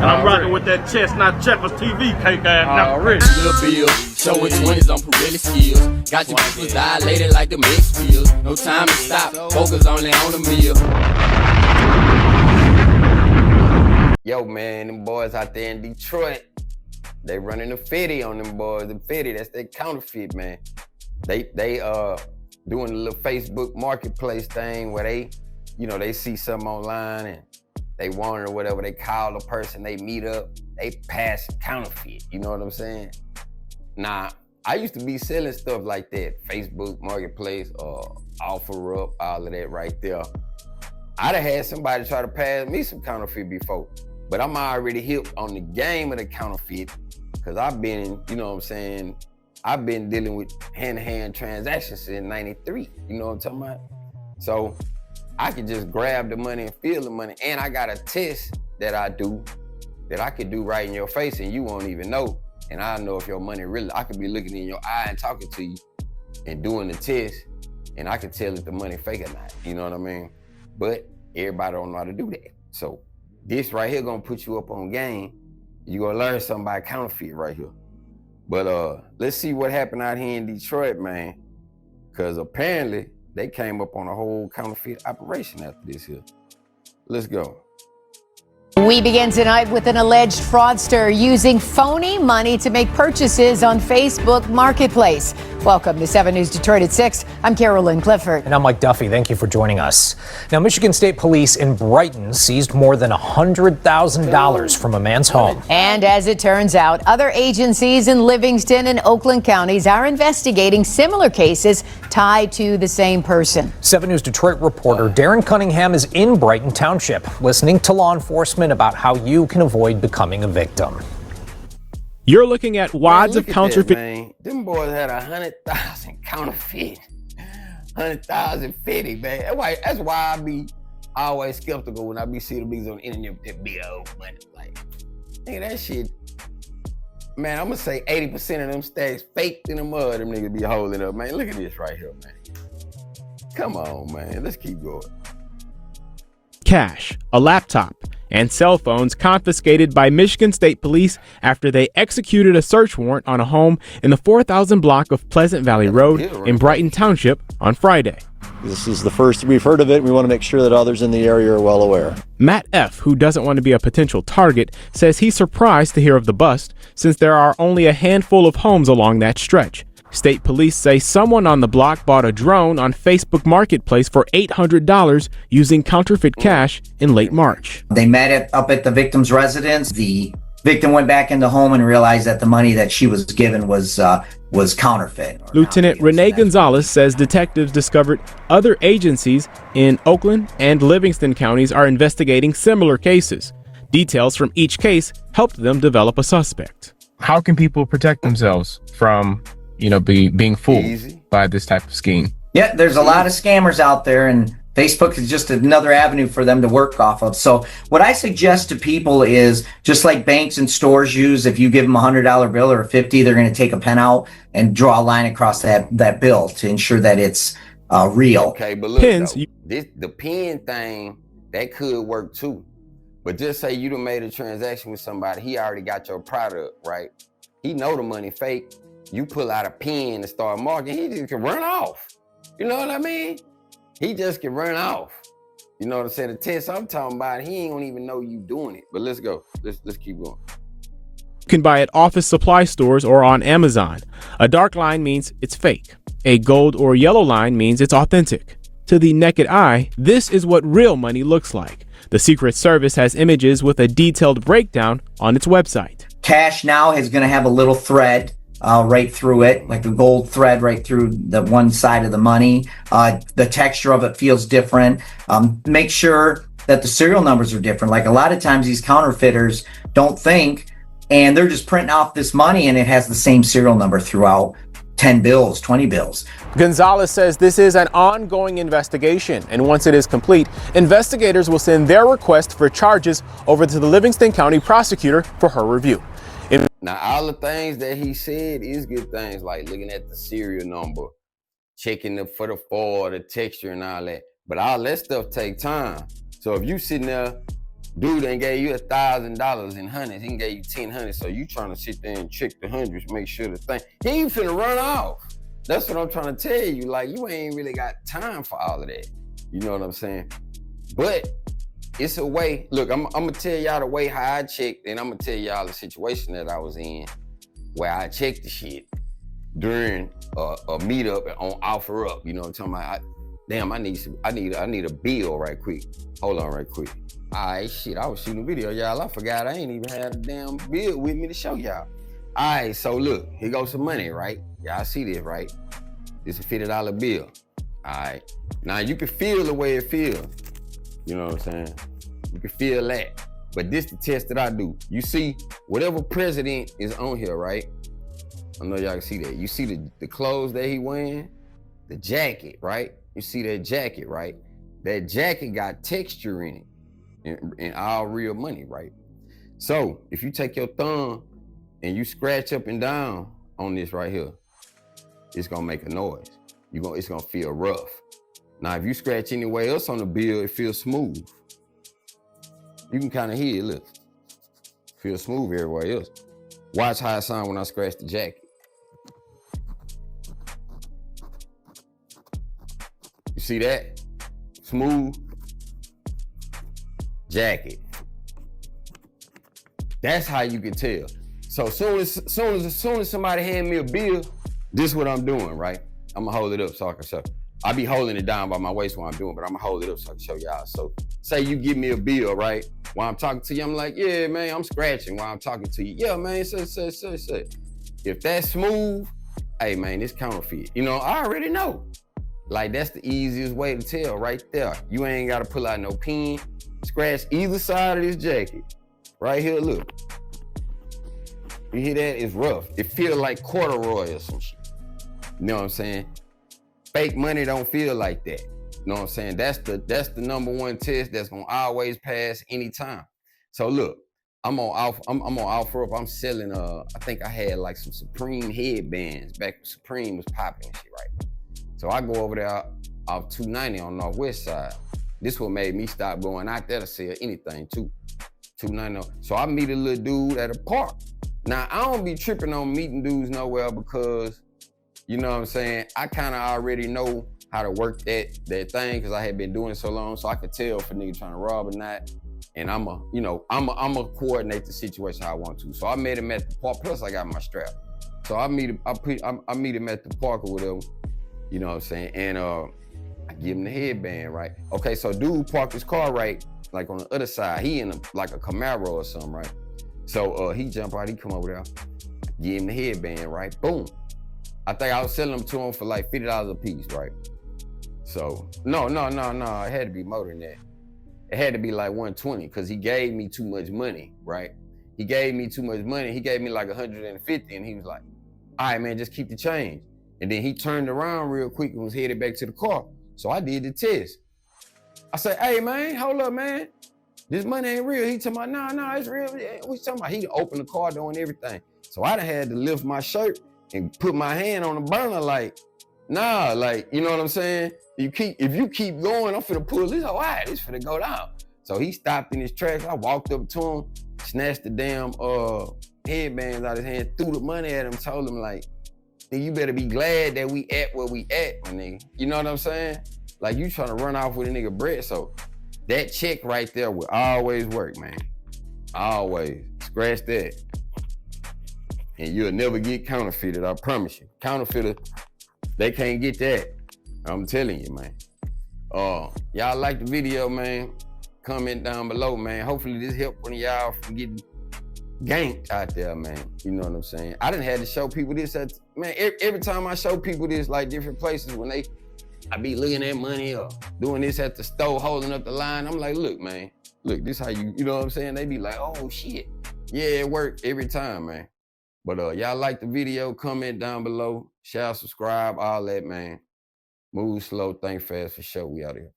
And I'm rocking with that chestnut checkers TV cake ass now. Little Bill, showing 20s on Pirelli skills. Got your pupils dilated like the mix pills. No time to stop, focus only on the meal. Yo, man, them boys out there in Detroit, they running the 50 on them boys. The 50, that's their counterfeit, man. They doing a little Facebook marketplace thing where they, you know, they see something online and they want it or whatever. They call a person, they meet up, they pass counterfeit. You know what I'm saying? Nah, I used to be selling stuff like that, Facebook marketplace, offer up, all of that right there. I'd have had somebody try to pass me some counterfeit before, but I'm already hip on the game of the counterfeit because I've been, you know what I'm saying, I've been dealing with hand-to-hand transactions since '93, you know what I'm talking about? So I could just grab the money and feel the money, and I got a test that I do that I could do right in your face and you won't even know, and I know if your money really, I could be looking in your eye and talking to you and doing the test, and I can tell if the money fake or not, you know what I mean? But everybody don't know how to do that. So this right here gonna put you up on game. You gonna learn something about counterfeit right here. But let's see what happened out here in Detroit, man. Cause apparently they came up on a whole counterfeit operation after this here. Let's go. We begin tonight with an alleged fraudster using phony money to make purchases on Facebook Marketplace. Welcome to 7 News Detroit at 6. I'm Carolyn Clifford. And I'm Mike Duffy. Thank you for joining us. Now, Michigan State Police in Brighton seized more than $100,000 from a man's home. And as it turns out, other agencies in Livingston and Oakland counties are investigating similar cases tied to the same person. 7 News Detroit reporter Darren Cunningham is in Brighton Township, listening to law enforcement about how you can avoid becoming a victim. You're looking at wads of counterfeit. Man. Them boys had 100,000 counterfeit, 100,000 50, man. That's why I be always skeptical when I be seeing these on the internet. That be old money, like, nigga, that shit. Man, I'm gonna say 80% of them stacks fake in the mud. Them niggas be holding up, man. Look at this right here, man. Come on, man. Let's keep going. Cash, a laptop, and cell phones confiscated by Michigan State Police after they executed a search warrant on a home in the 4,000 block of Pleasant Valley Road in Brighton Township on Friday. This is the first we've heard of it. We want to make sure that others in the area are well aware. Matt F., who doesn't want to be a potential target, says he's surprised to hear of the bust since there are only a handful of homes along that stretch. State police say someone on the block bought a drone on Facebook Marketplace for $800 using counterfeit cash in late March. They met up at the victim's residence. The victim went back in the home and realized that the money that she was given was counterfeit. Lieutenant Renee Gonzalez says detectives discovered other agencies in Oakland and Livingston counties are investigating similar cases. Details from each case helped them develop a suspect. How can people protect themselves from being fooled by this type of scheme? Yeah, there's a lot of scammers out there, and Facebook is just another avenue for them to work off of. So what I suggest to people is, just like banks and stores use, if you give them a $100 bill or a $50, they're going to take a pen out and draw a line across that bill to ensure that it's real. Okay, but look, the pen thing, that could work too. But just say you done made a transaction with somebody, he already got your product, right? He know the money fake. You pull out a pen and start marking, he just can run off. You know what I mean? He just can run off. You know what I'm saying? The test I'm talking about, he ain't gonna even know you doing it. But let's go. Let's keep going. You can buy at office supply stores or on Amazon. A dark line means it's fake. A gold or yellow line means it's authentic. To the naked eye, this is what real money looks like. The Secret Service has images with a detailed breakdown on its website. Cash Now is going to have a little thread right through it, like a gold thread right through the one side of the money. The texture of it feels different. Make sure that the serial numbers are different. Like a lot of times these counterfeiters don't think, and they're just printing off this money and it has the same serial number throughout 10 bills, 20 bills. Gonzalez says this is an ongoing investigation, and once it is complete, investigators will send their request for charges over to the Livingston County prosecutor for her review. Now, all the things that he said is good things, like looking at the serial number, checking for the foil, the texture and all that. But all that stuff take time. So if you sitting there Dude done gave you $1,000 in hundreds. He gave you 1,000, so you trying to sit there and check the hundreds, make sure the thing. He ain't finna run off. That's what I'm trying to tell you. Like, you ain't really got time for all of that. You know what I'm saying? But it's a way. Look, I'm gonna tell y'all the way how I checked, and I'm gonna tell y'all the situation that I was in where I checked the shit during a meetup on Offer Up. You know what I'm talking about? I need a bill right quick. Hold on right quick. All right, shit, I was shooting a video, y'all. I forgot I ain't even had a damn bill with me to show y'all. All right, so look, here goes some money, right? Y'all see this, right? This is a $50 bill. All right. Now you can feel the way it feels. You know what I'm saying? You can feel that. But this the test that I do. You see, whatever president is on here, right? I know y'all can see that. You see the clothes that he wearing, the jacket, right? You see that jacket, right? That jacket got texture in it, and all real money, right? So if you take your thumb and you scratch up and down on this right here, it's gonna make a noise. It's gonna feel rough. Now, if you scratch anywhere else on the bill, it feels smooth. You can kind of hear it, look. Feel smooth everywhere else. Watch how it sounds when I scratch the jacket. You see that? Smooth jacket. That's how you can tell. So as soon as somebody hand me a bill, this is what I'm doing, right? I'm gonna hold it up so I can show. I be holding it down by my waist while I'm doing, but I'm gonna hold it up so I can show y'all. So say you give me a bill, right? While I'm talking to you, I'm like, yeah, man, I'm scratching while I'm talking to you. Yeah, man, say. If that's smooth, hey, man, it's counterfeit. You know, I already know. Like, that's the easiest way to tell right there. You ain't gotta pull out no pen. Scratch either side of this jacket. Right here, look. You hear that? It's rough. It feel like corduroy or some shit. You know what I'm saying? Fake money don't feel like that. You know what I'm saying? That's the number one test that's gonna always pass anytime. So look, I'm on Offer Up. I'm selling I think I had like some Supreme headbands back when Supreme was popping and shit, right? So I go over there off 290 on Northwest side. This what made me stop going out there to sell anything too. 290. So I meet a little dude at a park. Now I don't be tripping on meeting dudes nowhere because, you know what I'm saying, I kind of already know how to work that thing because I had been doing it so long, so I could tell if a nigga trying to rob or not. And I'ma coordinate the situation how I want to. So I met him at the park. Plus I got my strap. So I meet him at the park or whatever. You know what I'm saying? And I give him the headband, right? Okay, so dude parked his car right, like on the other side. He in like a Camaro or something, right? So he jump out, he come over there, give him the headband, right? Boom. I think I was selling them to him for like $50 a piece, right? So, no, it had to be more than that. It had to be like 120 because he gave me too much money, right? He gave me too much money. He gave me like 150 and he was like, all right, man, just keep the change. And then he turned around real quick and was headed back to the car. So I did the test. I said, hey, man, hold up, man. This money ain't real. He talking about, nah, it's real. What you talking about? He opened the car door and everything. So I done had to lift my shirt and put my hand on the burner like, nah, like, you know what I'm saying? If you keep going, I'm finna pull this. All right, this finna go down. So he stopped in his tracks. I walked up to him, snatched the damn headbands out of his hand, threw the money at him, told him like, you better be glad that we at where we at, my nigga. You know what I'm saying? Like, you trying to run off with a nigga bread. So that check right there will always work, man. Always. Scratch that. And you'll never get counterfeited, I promise you. Counterfeiter, they can't get that. I'm telling you, man. Y'all like the video, man? Comment down below, man. Hopefully this helped one of y'all from getting ganked out there, man. You know what I'm saying? I done had to show people this man, every time I show people this, like different places, when I be looking at money or doing this at the store, holding up the line, I'm like, look, man, look, this how you know what I'm saying? They be like, oh shit. Yeah, it worked every time, man. But y'all like the video, comment down below, share, subscribe, all that, man. Move slow, think fast for sure. We out here.